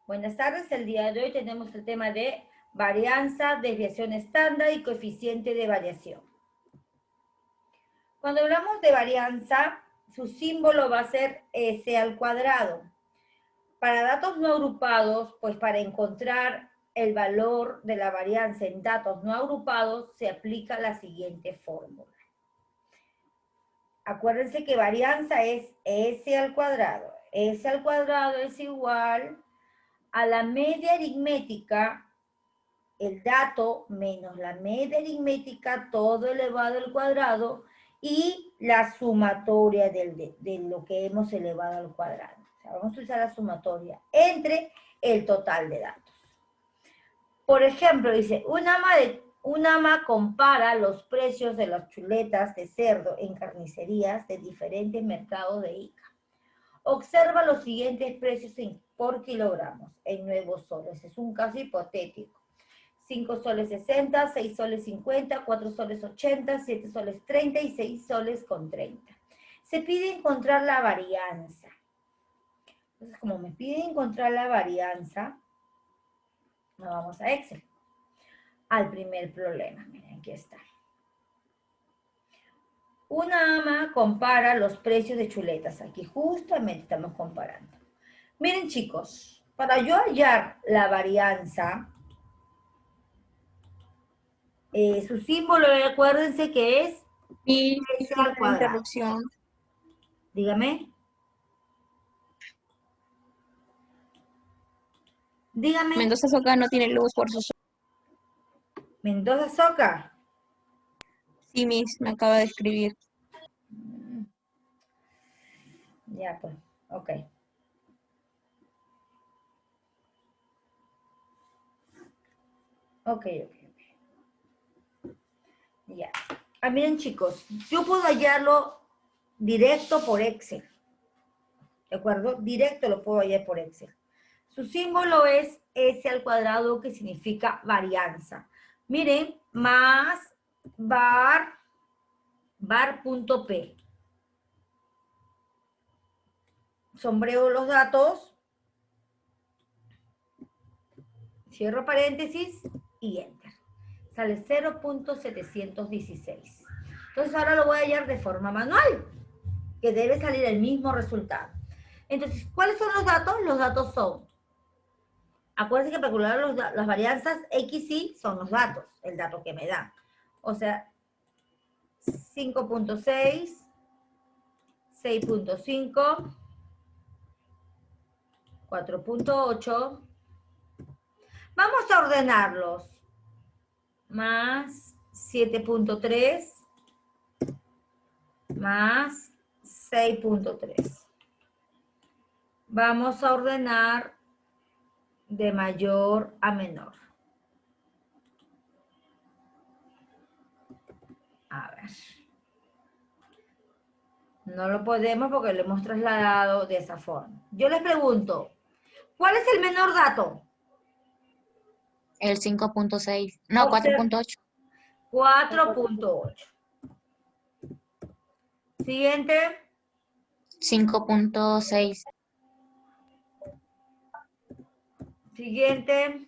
Buenas tardes, el día de hoy tenemos el tema de varianza, desviación estándar y coeficiente de variación. Cuando hablamos de varianza, su símbolo va a ser S al cuadrado. Para datos no agrupados, pues para encontrar el valor de la varianza en datos no agrupados, se aplica la siguiente fórmula. Acuérdense que varianza es S al cuadrado. S al cuadrado es igual a la media aritmética, el dato menos la media aritmética, todo elevado al cuadrado, y la sumatoria de lo que hemos elevado al cuadrado. O sea, vamos a usar la sumatoria entre el total de datos. Por ejemplo, dice, un ama compara los precios de las chuletas de cerdo en carnicerías de diferentes mercados de Ica. Observa los siguientes precios por kilogramos en nuevos soles. Es un caso hipotético. 5 soles 60, 6 soles 50, 4 soles 80, 7 soles 30 y 6 soles con 30. Se pide encontrar la varianza. Entonces, como me pide encontrar la varianza, nos vamos a Excel. Al primer problema, miren, aquí está. Una ama compara los precios de chuletas. Aquí justamente estamos comparando. Miren, chicos, para yo hallar la varianza, su símbolo, acuérdense que es Y S al la cuadrado. interrupción. Dígame. Dígame. Mendoza Soca no tiene luz por su... Mendoza Soca. Sí, Miss, me acaba de escribir. Ya, pues, ok. Ok. Ya. Miren, chicos, yo puedo hallarlo directo por Excel. ¿De acuerdo? Directo lo puedo hallar por Excel. Su símbolo es S al cuadrado, que significa varianza. Miren, más var.p. Sombreo los datos, cierro paréntesis y enter. Sale 0.716. Entonces ahora lo voy a hallar de forma manual, que debe salir el mismo resultado. Entonces, ¿cuáles son los datos? Los datos son, acuérdense que para calcular las varianzas X y son los datos, el dato que me dan. O sea, 5.6, 6.5, 4.8. Vamos a ordenarlos. Más 7.3, más 6.3. Vamos a ordenar de mayor a menor. A ver. No lo podemos porque lo hemos trasladado de esa forma. Yo les pregunto, ¿cuál es el menor dato? El 5.6, no, 4.8. 4.8. Siguiente. 5.6. Siguiente.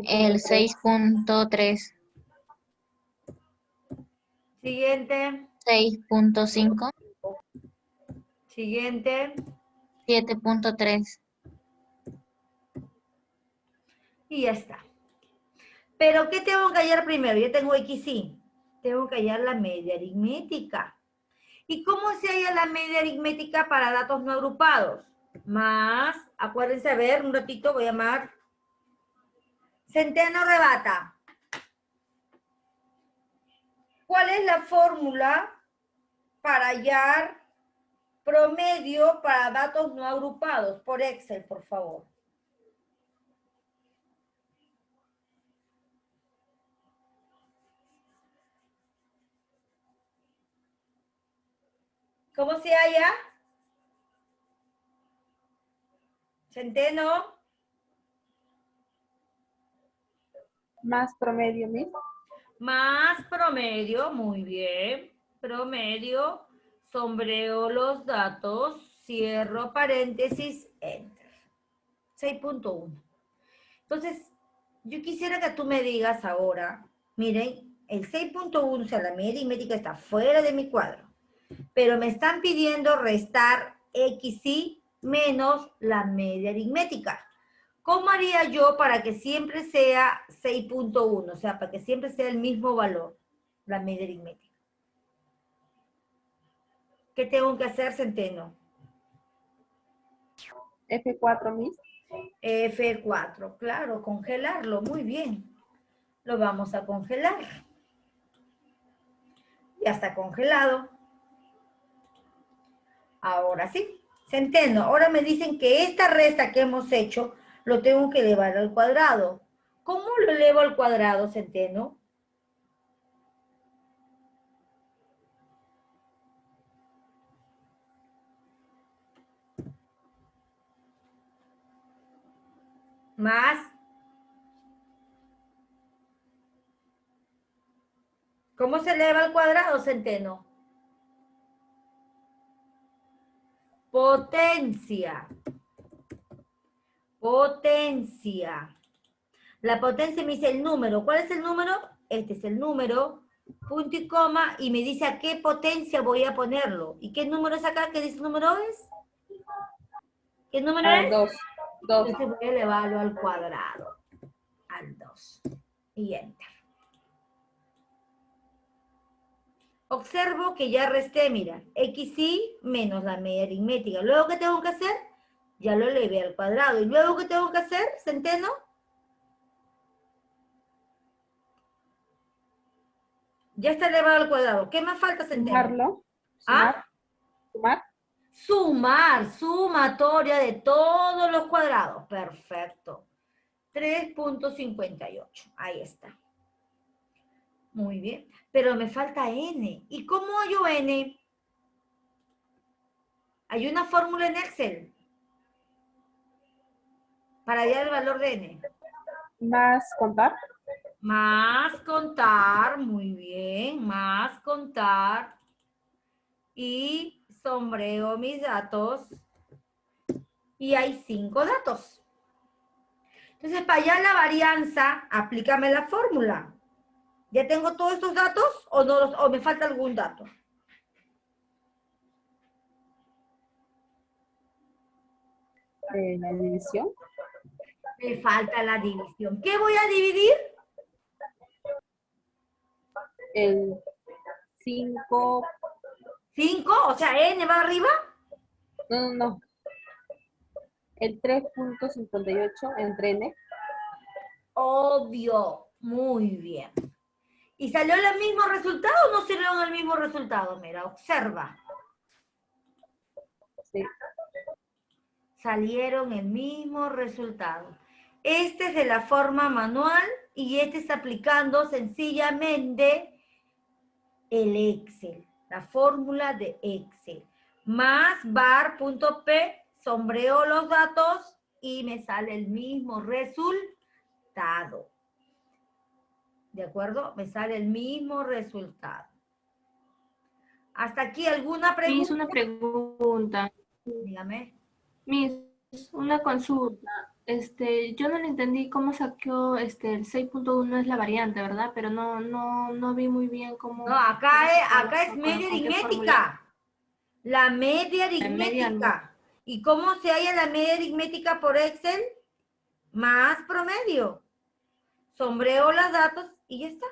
El 6.3. Siguiente. 6.5. Siguiente. 7.3. Y ya está. Pero, ¿qué tengo que hallar primero? Yo tengo X y tengo que hallar la media aritmética. ¿Y cómo se halla la media aritmética para datos no agrupados? Más, acuérdense, a ver, un ratito voy a llamar Centeno Rebata. ¿Cuál es la fórmula para hallar promedio para datos no agrupados? Por Excel, por favor. ¿Cómo se halla? Centeno. Más promedio, Miss. Más promedio, muy bien. Promedio, sombreo los datos, cierro paréntesis, enter. 6.1. Entonces, yo quisiera que tú me digas ahora, miren, el 6.1, o sea, la media aritmética está fuera de mi cuadro, pero me están pidiendo restar XY menos la media aritmética. ¿Cómo haría yo para que siempre sea 6.1? O sea, para que siempre sea el mismo valor, la media aritmética. ¿Qué tengo que hacer, Centeno? F4, Miss. F4, claro, congelarlo, muy bien. Lo vamos a congelar. Ya está congelado. Ahora sí, Centeno, ahora me dicen que esta resta que hemos hecho lo tengo que elevar al cuadrado. ¿Cómo lo elevo al cuadrado, Centeno? Más. ¿Cómo se eleva al cuadrado, Centeno? Potencia. Potencia. La potencia me dice el número. ¿Cuál es el número? Este es el número, punto y coma, y me dice a qué potencia voy a ponerlo. ¿Y qué número es acá? ¿Qué dice el número es? ¿Qué número es? 2. 2. Entonces voy a elevarlo al cuadrado. Al 2. Y enter. Observo que ya resté, mira, XY menos la media aritmética. Luego, ¿qué tengo que hacer? Ya lo elevé al cuadrado. ¿Y luego qué tengo que hacer, Centeno? Ya está elevado al cuadrado. ¿Qué más falta, Centeno? Sumarlo. ¿Ah? Sumar. Sumar, sumatoria de todos los cuadrados. Perfecto. 3.58. Ahí está. Muy bien. Pero me falta n. ¿Y cómo hallo n? Hay una fórmula en Excel para hallar el valor de n. Más contar. Más contar, muy bien, más contar. Y sombreo mis datos. Y hay 5 datos. Entonces, para hallar la varianza, aplícame la fórmula. ¿Ya tengo todos estos datos o, no o me falta algún dato? La división. Me falta la división. ¿Qué voy a dividir? El 5. 5, o sea, n va arriba. No. El 3.58 entre n. Obvio, muy bien. ¿Y salió el mismo resultado o no salió el mismo resultado? Mira, observa. Sí. Salieron el mismo resultado. Este es de la forma manual y este está aplicando sencillamente el Excel, la fórmula de Excel. Más var.p, sombreo los datos y me sale el mismo resultado. ¿De acuerdo? Me sale el mismo resultado. ¿Hasta aquí alguna pregunta? Miss, una pregunta. Dígame. Miss, una consulta. Yo no le entendí cómo saqueó el 6.1 es la variante, ¿verdad? Pero no vi muy bien cómo. No, acá es media con qué fórmula. aritmética. La media La media aritmética. ¿Y cómo se halla la media aritmética por Excel? Más promedio. Sombreo los datos y ya está.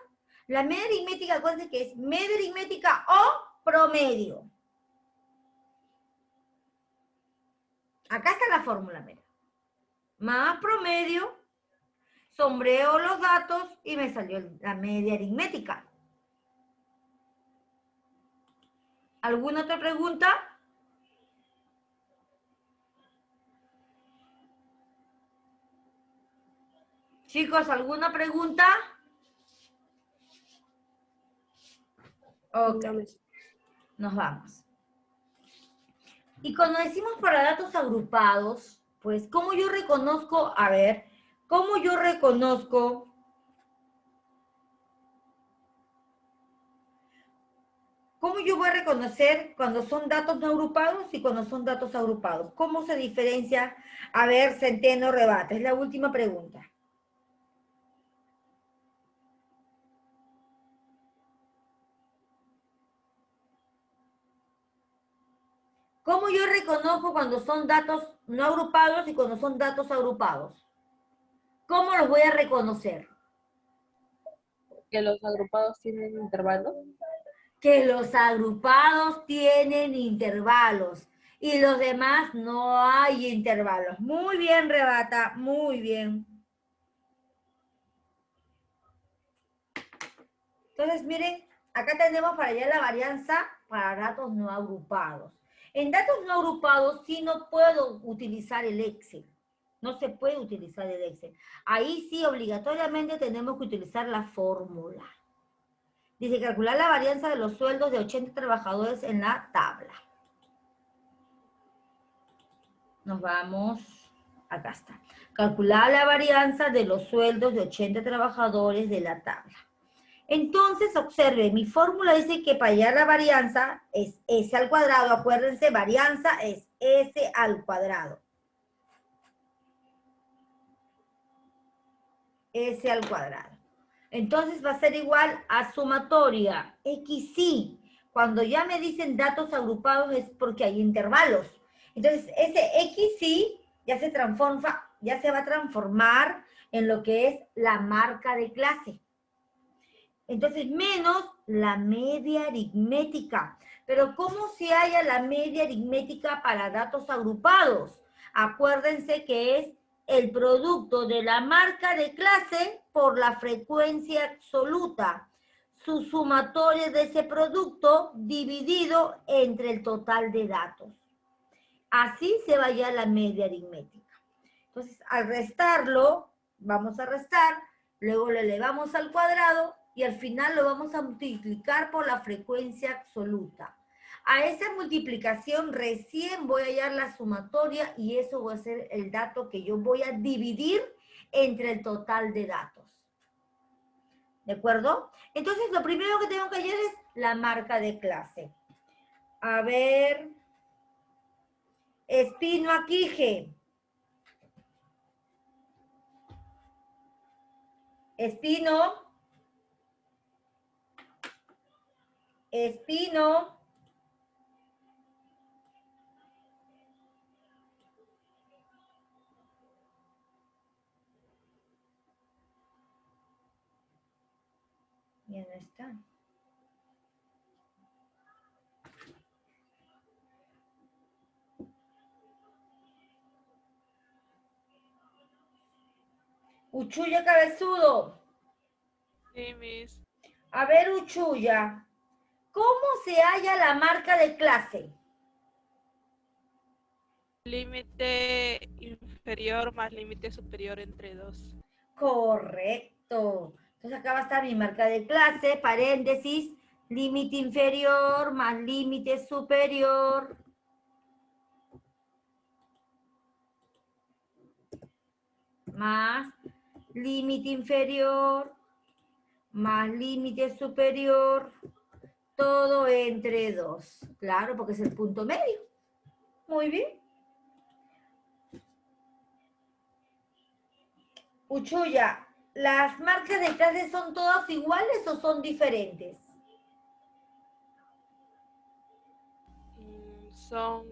La media aritmética, acuérdense que es media aritmética o promedio. Acá está la fórmula, mira. Más promedio, sombreo los datos y me salió la media aritmética. ¿Alguna otra pregunta? Chicos, ¿alguna pregunta? Ok, nos vamos. Y cuando decimos para datos agrupados, pues, ¿cómo yo reconozco? A ver, ¿cómo yo reconozco ¿Cómo yo voy a reconocer cuando son datos no agrupados y cuando son datos agrupados? ¿Cómo se diferencia? A ver, Centeno rebate. Es la última pregunta. ¿Cómo yo reconozco cuando son datos no agrupados y cuando son datos agrupados? ¿Cómo los voy a reconocer? Que los agrupados tienen intervalos. Que los agrupados tienen intervalos y los demás no hay intervalos. Muy bien, rebata, muy bien. Entonces, miren, acá tenemos para allá la varianza para datos no agrupados. En datos no agrupados sí no puedo utilizar el Excel. No se puede utilizar el Excel. Ahí sí obligatoriamente tenemos que utilizar la fórmula. Dice calcular la varianza de los sueldos de 80 trabajadores en la tabla. Nos vamos, acá está. Calcular la varianza de los sueldos de 80 trabajadores de la tabla. Entonces, observe, mi fórmula dice que para hallar la varianza es S al cuadrado. Acuérdense, varianza es S al cuadrado. S al cuadrado. Entonces va a ser igual a sumatoria XY. Cuando ya me dicen datos agrupados es porque hay intervalos. Entonces ese XY ya se va a transformar en lo que es la marca de clase. Entonces menos la media aritmética. Pero ¿cómo se halla la media aritmética para datos agrupados? Acuérdense que es el producto de la marca de clase por la frecuencia absoluta, su sumatoria de ese producto dividido entre el total de datos. Así se va a hallar la media aritmética. Entonces, al restarlo, vamos a restar, luego lo elevamos al cuadrado y al final lo vamos a multiplicar por la frecuencia absoluta. A esa multiplicación recién voy a hallar la sumatoria y eso va a ser el dato que yo voy a dividir entre el total de datos. ¿De acuerdo? Entonces, lo primero que tengo que hallar es la marca de clase. A ver. Espino Aquije. Espino. Espino. Ya no está. Uchuya Cabezudo. Sí, Miss. A ver, Uchuya. ¿Cómo se halla la marca de clase? Límite inferior más límite superior entre 2. Correcto. Entonces acá va a estar mi marca de clase, paréntesis, límite inferior más límite superior. Más límite inferior más límite superior, todo entre 2. Claro, porque es el punto medio. Muy bien. Uchuya, ¿las marcas de clase son todas iguales o son diferentes? Son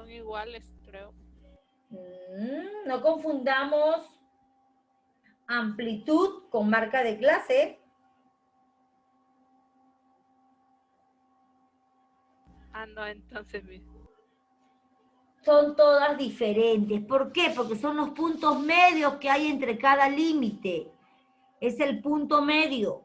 iguales, creo. No confundamos amplitud con marca de clase. Ah, no, entonces, Miss. Son todas diferentes. ¿Por qué? Porque son los puntos medios que hay entre cada límite. Es el punto medio.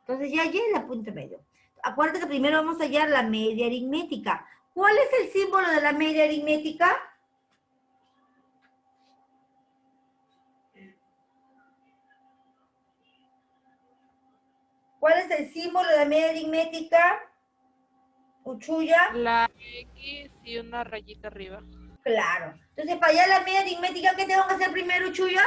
Entonces ya llega el punto medio. Acuérdate que primero vamos a hallar la media aritmética. ¿Cuál es el símbolo de la media aritmética? ¿Cuál es el símbolo de la media aritmética? Uchuya. La X y una rayita arriba. Claro. Entonces, para hallar la media aritmética, ¿qué tengo que hacer primero, Uchuya?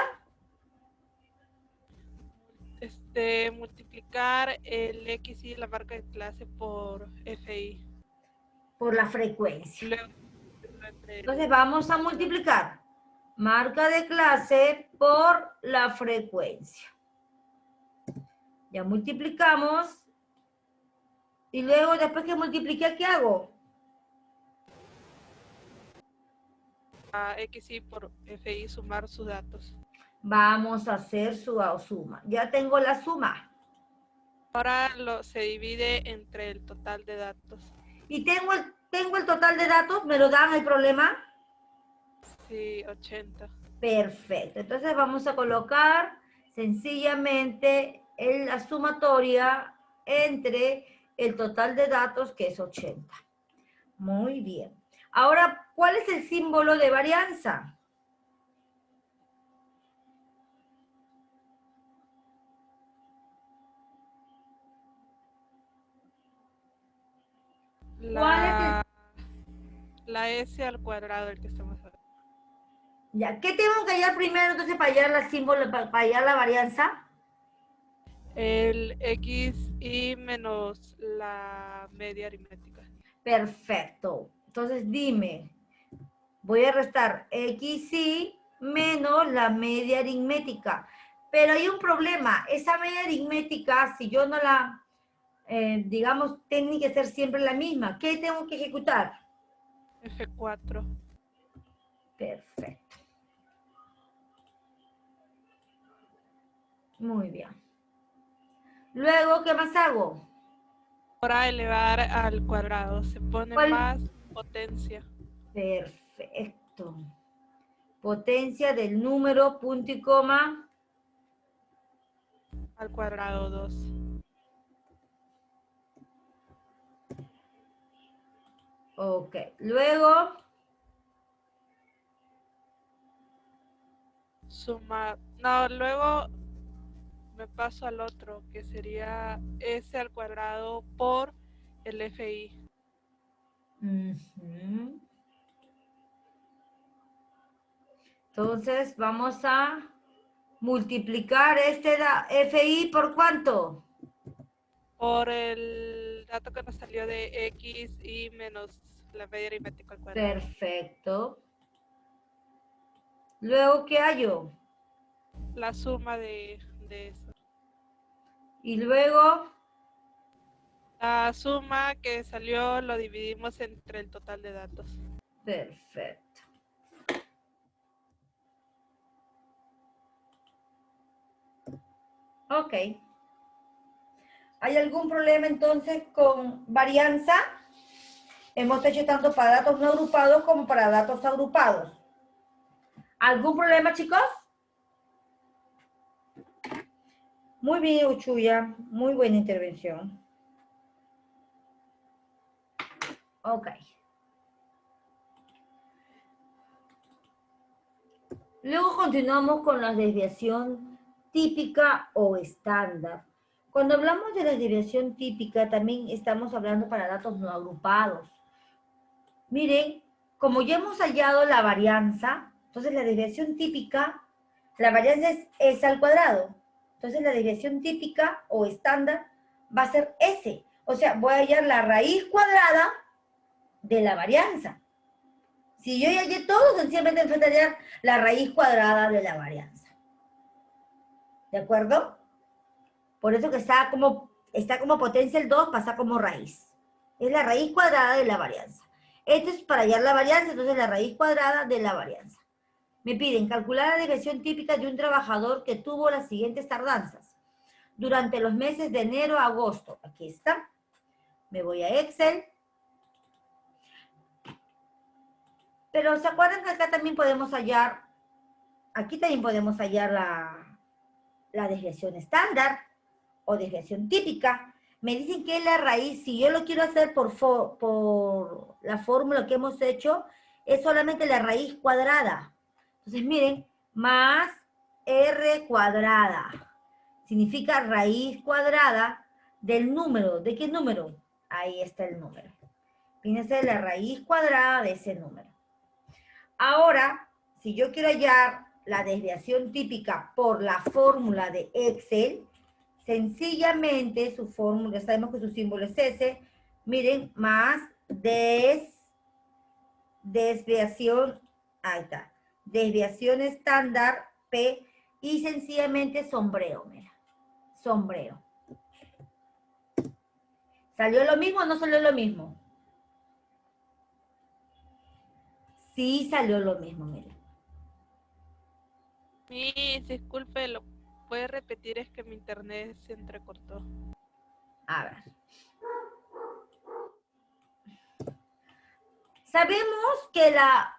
De multiplicar el XY, la marca de clase, por FI. Por la frecuencia. Luego, entre Entonces vamos a multiplicar marca de clase por la frecuencia. Ya multiplicamos. Y luego, después que multipliqué, ¿qué hago? a XY por FI, sumar sus datos. Vamos a hacer su suma. Ya tengo la suma. Ahora se divide entre el total de datos. Y tengo el total de datos, ¿me lo dan el problema? Sí, 80. Perfecto. Entonces vamos a colocar sencillamente la sumatoria entre el total de datos, que es 80. Muy bien. Ahora, ¿cuál es el símbolo de varianza? La S al cuadrado, el que estamos hablando. Ya, ¿qué tengo que hallar primero entonces para hallar la símbolo, para hallar la varianza? El XY menos la media aritmética. Perfecto. Entonces dime, voy a restar XY menos la media aritmética. Pero hay un problema, esa media aritmética, si yo no la, digamos, tiene que ser siempre la misma. ¿Qué tengo que ejecutar? F4. Perfecto. Muy bien. Luego, ¿qué más hago? Ahora elevar al cuadrado. Se pone ¿Cuál? más potencia. Perfecto. Potencia del número, punto y coma. Al cuadrado 2. Ok. Luego, Suma. No, luego me paso al otro, que sería S al cuadrado por el FI. ujú. Entonces, vamos a multiplicar este FI por ¿cuánto? Por el dato que nos salió de XY menos la media aritmética al cuadrado. Perfecto. Luego, ¿qué hallo? La suma de eso. Y luego, La suma que salió lo dividimos entre el total de datos. perfecto. Ok. ¿Hay algún problema entonces con varianza? Hemos hecho tanto para datos no agrupados como para datos agrupados. ¿Algún problema, chicos? Muy bien, Uchuya. Muy buena intervención. Ok. Luego continuamos con la desviación típica o estándar. Cuando hablamos de la desviación típica, también estamos hablando para datos no agrupados. Miren, como ya hemos hallado la varianza, entonces la desviación típica, la varianza es S al cuadrado. Entonces la desviación típica o estándar va a ser S. O sea, voy a hallar la raíz cuadrada de la varianza. Si yo ya hallé todo, sencillamente enfrentaría la raíz cuadrada de la varianza. ¿De acuerdo? Por eso que está como potencia el 2, pasa como raíz. Es la raíz cuadrada de la varianza. Esto es para hallar la varianza, entonces la raíz cuadrada de la varianza. Me piden calcular la desviación típica de un trabajador que tuvo las siguientes tardanzas durante los meses de enero a agosto. Aquí está. Me voy a Excel. Pero ¿se acuerdan que acá también podemos hallar, aquí también podemos hallar la desviación estándar o desviación típica? Me dicen que es la raíz, si yo lo quiero hacer por la fórmula que hemos hecho, es solamente la raíz cuadrada. Entonces, miren, más R cuadrada. Significa raíz cuadrada del número. ¿De qué número? Ahí está el número. Fíjense la raíz cuadrada de ese número. Ahora, si yo quiero hallar la desviación típica por la fórmula de Excel, sencillamente su fórmula, sabemos que su símbolo es S, miren, más desviación, ahí está, desviación estándar P y sencillamente sombreo, mira, sombreo. ¿Salió lo mismo o no salió lo mismo? Sí salió lo mismo, mira. Miss, disculpe, ¿lo puede repetir? Es que mi internet se entrecortó. A ver. Sabemos que la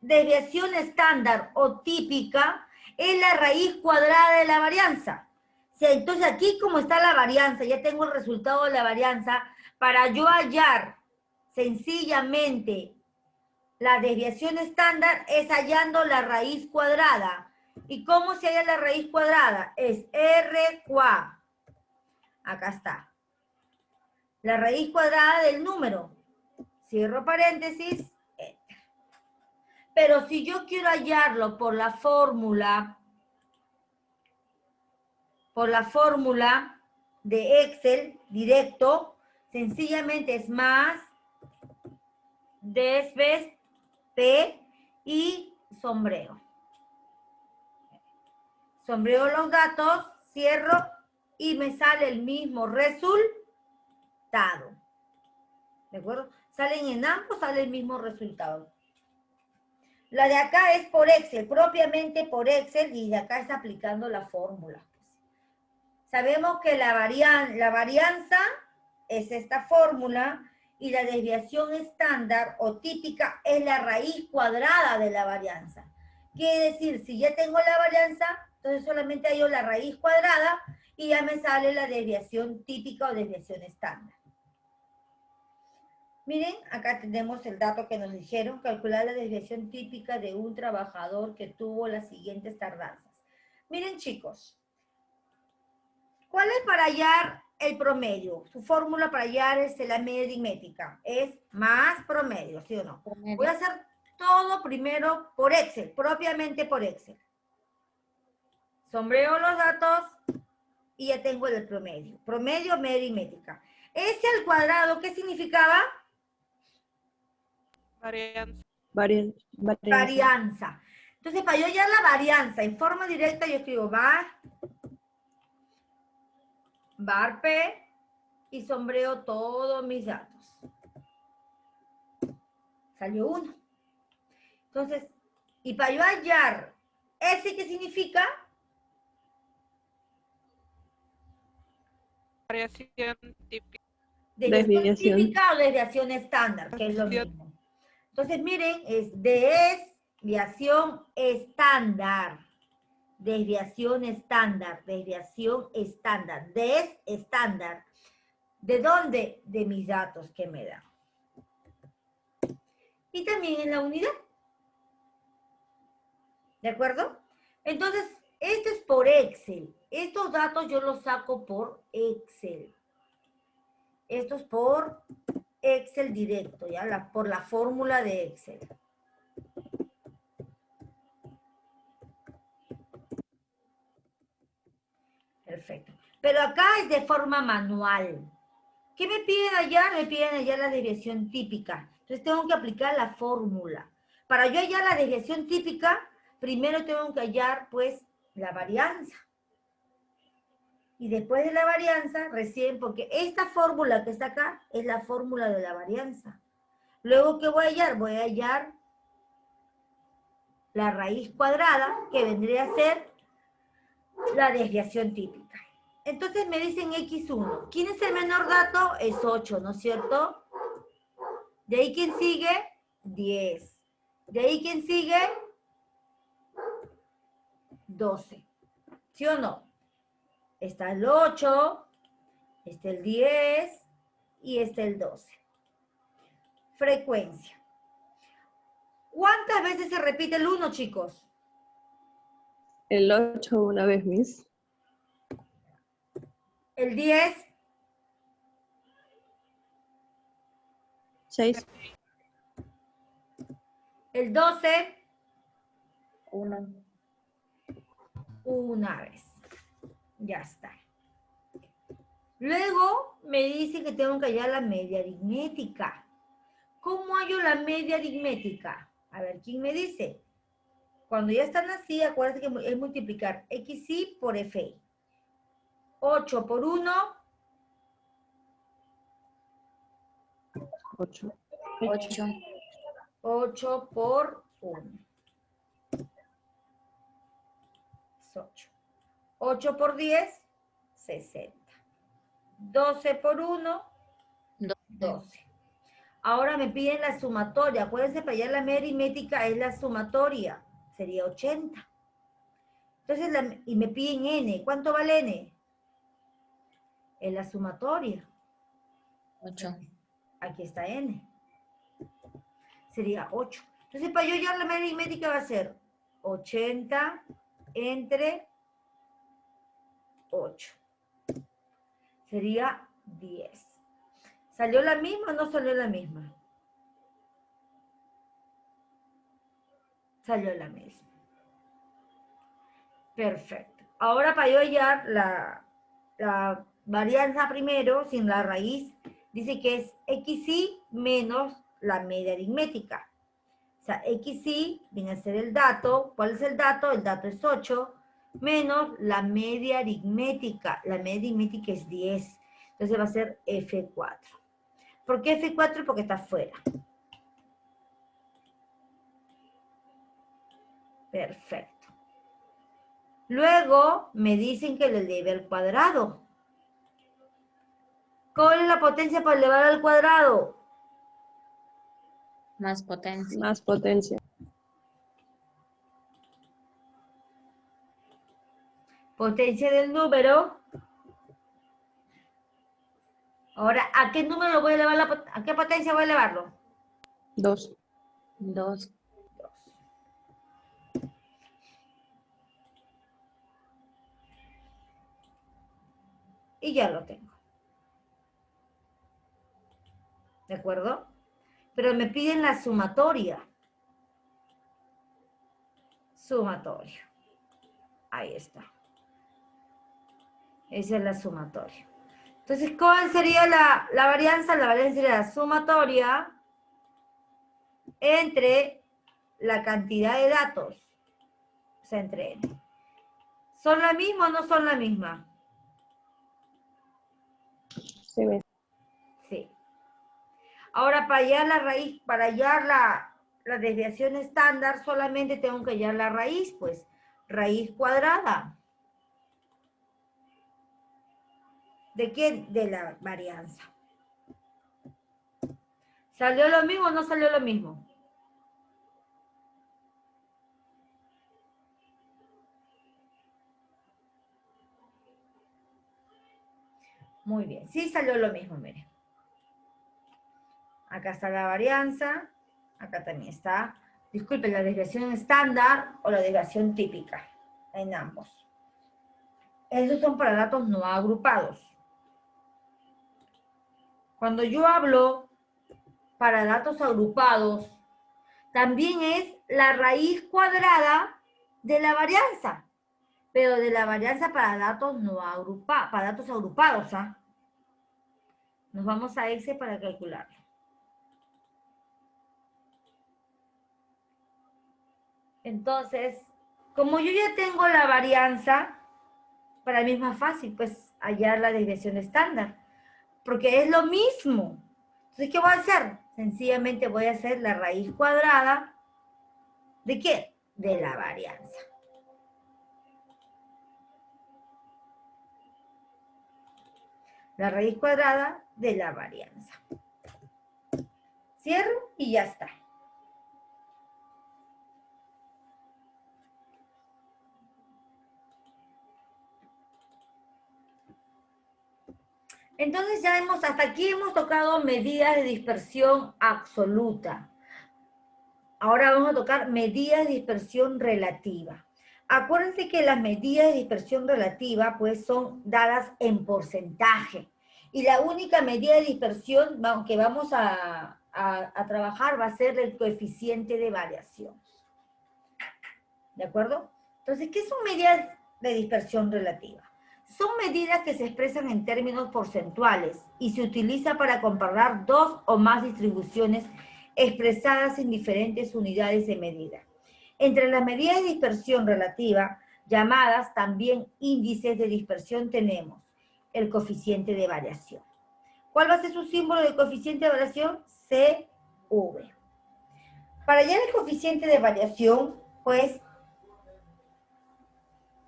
desviación estándar o típica es la raíz cuadrada de la varianza. Entonces aquí como está la varianza, ya tengo el resultado de la varianza, para yo hallar sencillamente la desviación estándar es hallando la raíz cuadrada. ¿Y cómo se halla la raíz cuadrada? Es R cuá. Acá está. La raíz cuadrada del número. Cierro paréntesis. Pero si yo quiero hallarlo por la fórmula de Excel directo, sencillamente es más desves P y sombreo. Sombreo los datos, cierro y me sale el mismo resultado. ¿De acuerdo? Salen en ambos, sale el mismo resultado. La de acá es por Excel, propiamente por Excel, y de acá está aplicando la fórmula. Sabemos que la varianza es esta fórmula y la desviación estándar o típica es la raíz cuadrada de la varianza. Quiere decir, si ya tengo la varianza, entonces solamente hallo la raíz cuadrada y ya me sale la desviación típica o desviación estándar. Miren, acá tenemos el dato que nos dijeron, calcular la desviación típica de un trabajador que tuvo las siguientes tardanzas. Miren, chicos, ¿cuál es para hallar el promedio? Su fórmula para hallar la media aritmética es más promedio, ¿sí o no? Promedio. Voy a hacer todo primero por Excel, propiamente por Excel. Sombreo los datos y ya tengo el promedio. Promedio, media aritmética. S al cuadrado, ¿qué significaba? Varianza. Varianza. Entonces, para yo hallar la varianza en forma directa, yo escribo var P y sombreo todos mis datos. Salió 1. Entonces, y para yo hallar S, ¿qué significa? Variación típica. Desviación típica o desviación estándar, que es lo mismo. Entonces, miren, es desviación estándar. Desviación estándar, desviación estándar, estándar. ¿De dónde? De mis datos que me dan. Y también en la unidad. ¿De acuerdo? Entonces, esto es por Excel. Estos datos yo los saco por Excel. Esto es por Excel directo, ¿ya? Por la fórmula de Excel. Perfecto. Pero acá es de forma manual. ¿Qué me piden hallar? Me piden hallar la desviación típica. Entonces tengo que aplicar la fórmula. Para yo hallar la desviación típica, primero tengo que hallar, pues, la varianza. Y después de la varianza, recién, porque esta fórmula que está acá es la fórmula de la varianza. Luego, ¿qué voy a hallar? Voy a hallar la raíz cuadrada, que vendría a ser la desviación típica. Entonces me dicen X1. ¿Quién es el menor dato? Es 8, ¿no es cierto? De ahí, ¿quién sigue? 10. De ahí, ¿quién sigue? 12. ¿Sí o no? Está el 8, está el 10 y está el 12. Frecuencia. ¿Cuántas veces se repite el 1, chicos? El 8 una vez, Miss. El 10. 6. El 12. Una. Una vez. Ya está. Luego me dice que tengo que hallar la media aritmética. ¿Cómo hallo la media aritmética? A ver, ¿quién me dice? Cuando ya están así, acuérdense que es multiplicar xi por fi. 8 por 1, 8. 8. 8 por 1. Es 8. 8 por 10, 60. 12 por 1, 12. Ahora me piden la sumatoria. Acuérdense, para allá la media aritmética es la sumatoria. Sería 80. Entonces, y me piden n. ¿Cuánto vale n? Es la sumatoria. 8. Aquí está n. Sería 8. Entonces, para yo hallar la media aritmética va a ser 80 entre 8. Sería 10. ¿Salió la misma o no salió la misma? Salió la misma. Perfecto. Ahora para yo hallar la varianza primero, sin la raíz, dice que es xi menos la media aritmética. O sea, xi viene a ser el dato. ¿Cuál es el dato? El dato es 8 menos la media aritmética. La media aritmética es 10. Entonces va a ser F4. ¿Por qué F4? Porque está fuera. Perfecto. Luego me dicen que le eleve al cuadrado. ¿Cuál es la potencia para elevar al cuadrado? Más potencia. Más potencia. Potencia del número. Ahora, ¿a qué número lo voy a elevar? ¿A qué potencia voy a elevarlo? 2. 2. 2. Y ya lo tengo. ¿De acuerdo? Pero me piden la sumatoria. Sumatoria. Ahí está. Esa es la sumatoria. Entonces, ¿cuál sería la varianza? La varianza sería la sumatoria entre la cantidad de datos. O sea, entre n. ¿Son la misma o no son la misma? Se ve. Sí. Ahora, para hallar la raíz, para hallar la desviación estándar, solamente tengo que hallar la raíz, pues, raíz cuadrada. ¿De quién? De la varianza. ¿Salió lo mismo o no salió lo mismo? Muy bien, sí salió lo mismo, miren. Acá está la varianza, acá también está, disculpen, la desviación estándar o la desviación típica, en ambos. Esos son para datos no agrupados. Cuando yo hablo para datos agrupados, también es la raíz cuadrada de la varianza, pero de la varianza para datos no agrupados, para datos agrupados, ¿ah? Nos vamos a ese para calcularlo. Entonces, como yo ya tengo la varianza, para mí es más fácil, pues, hallar la desviación estándar, porque es lo mismo. Entonces, ¿qué voy a hacer? Sencillamente voy a hacer la raíz cuadrada, ¿de qué? De la varianza. La raíz cuadrada de la varianza. Cierro y ya está. Entonces ya hasta aquí hemos tocado medidas de dispersión absoluta. Ahora vamos a tocar medidas de dispersión relativa. Acuérdense que las medidas de dispersión relativa pues son dadas en porcentaje. Y la única medida de dispersión que vamos a trabajar va a ser el coeficiente de variación. ¿De acuerdo? Entonces, ¿qué son medidas de dispersión relativa? Son medidas que se expresan en términos porcentuales y se utiliza para comparar dos o más distribuciones expresadas en diferentes unidades de medida. Entre las medidas de dispersión relativa, llamadas también índices de dispersión, tenemos el coeficiente de variación. ¿Cuál va a ser su símbolo de coeficiente de variación? CV. Para hallar el coeficiente de variación, pues,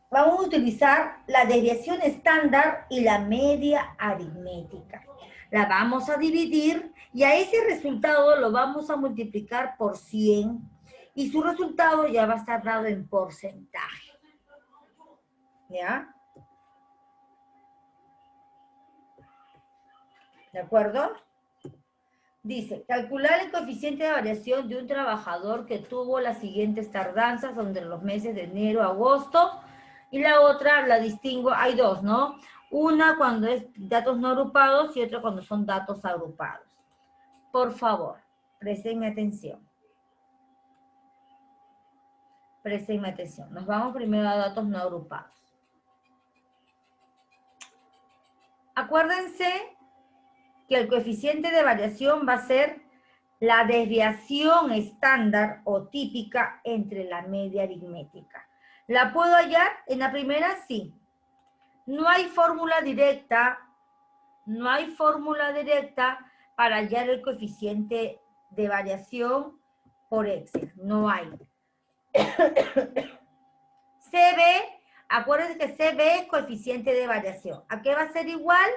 vamos a utilizar la desviación estándar y la media aritmética. La vamos a dividir y a ese resultado lo vamos a multiplicar por 100 y su resultado ya va a estar dado en porcentaje. ¿Ya? ¿De acuerdo? Dice, calcular el coeficiente de variación de un trabajador que tuvo las siguientes tardanzas entre los meses de enero a agosto. Y la otra la distingo, hay dos, ¿no? Una cuando es datos no agrupados y otra cuando son datos agrupados. Por favor, prestenme atención. Prestenme atención. Nos vamos primero a datos no agrupados. Acuérdense que el coeficiente de variación va a ser la desviación estándar o típica entre la media aritmética. ¿La puedo hallar? En la primera, sí. No hay fórmula directa, para hallar el coeficiente de variación por Excel. No hay. CB, acuérdense que CB es coeficiente de variación. ¿A qué va a ser igual?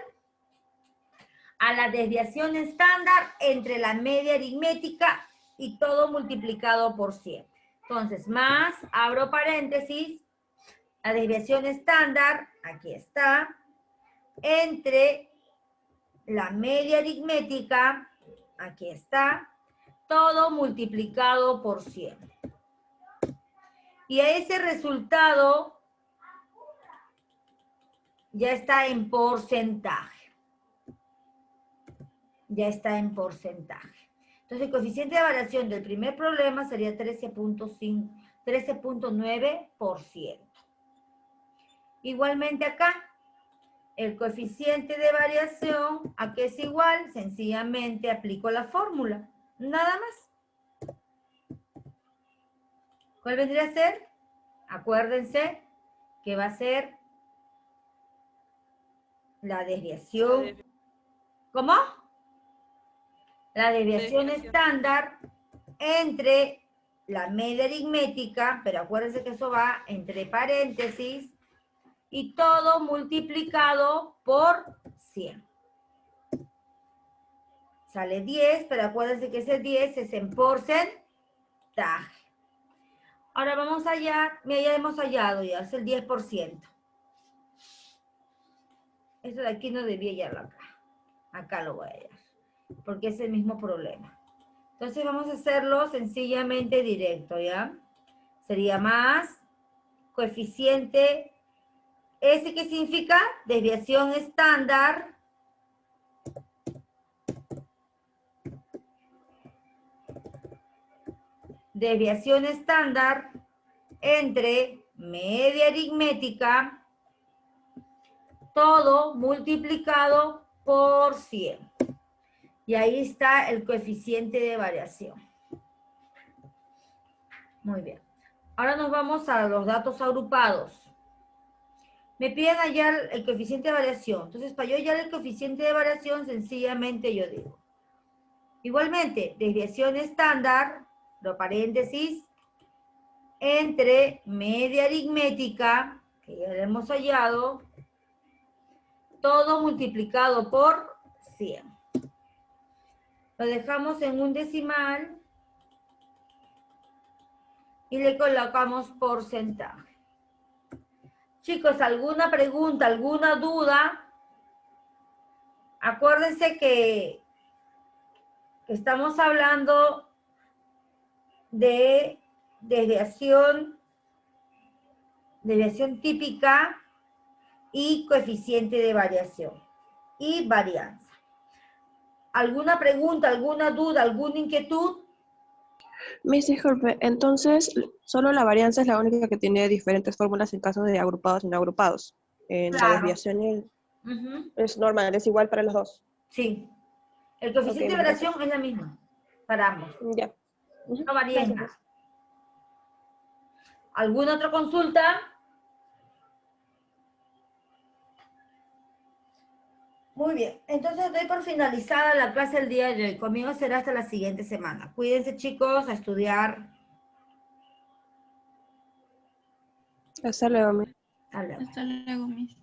A la desviación estándar entre la media aritmética y todo multiplicado por 100. Entonces, más, abro paréntesis, la desviación estándar, aquí está, entre la media aritmética, aquí está, todo multiplicado por 100. Y a ese resultado ya está en porcentaje. Ya está en porcentaje. Entonces, el coeficiente de variación del primer problema sería 13.9%. Igualmente acá, el coeficiente de variación, ¿a qué es igual? Sencillamente aplico la fórmula. Nada más. ¿Cuál vendría a ser? Acuérdense que va a ser la desviación. ¿Cómo? La desviación estándar entre la media aritmética, pero acuérdense que eso va entre paréntesis, y todo multiplicado por 100. Sale 10, pero acuérdense que ese 10 es en porcentaje. Ahora vamos allá, mira, ya hemos hallado, ya es el 10%. Esto de aquí no debía hallarlo acá. Acá lo voy a hallar, porque es el mismo problema. Entonces vamos a hacerlo sencillamente directo, ¿ya? Sería más coeficiente, ¿ese qué significa? Desviación estándar entre media aritmética, todo multiplicado por 100. Y ahí está el coeficiente de variación. Muy bien. Ahora nos vamos a los datos agrupados. Me piden hallar el coeficiente de variación. Entonces, para yo hallar el coeficiente de variación, sencillamente yo digo. Igualmente, desviación estándar, lo paréntesis, entre media aritmética, que ya lo hemos hallado, todo multiplicado por 100. Lo dejamos en un decimal y le colocamos porcentaje. Chicos, ¿alguna pregunta, alguna duda? Acuérdense que estamos hablando de desviación típica y coeficiente de variación y varianza. ¿Alguna pregunta, alguna duda, alguna inquietud? Miss, disculpe, entonces, solo la varianza es la única que tiene diferentes fórmulas en caso de agrupados y no agrupados. La Claro. desviación Ujú, es normal, es igual para los dos. sí. El coeficiente de Ok, variación es la misma para ambos. Ya. Ujú, No varía en gracias, nada. ¿Alguna otra consulta? Muy bien. Entonces doy por finalizada la clase del día de hoy. Conmigo será hasta la siguiente semana. Cuídense, chicos, a estudiar. Hasta luego, Miss. Hasta luego. Hasta luego, Miss.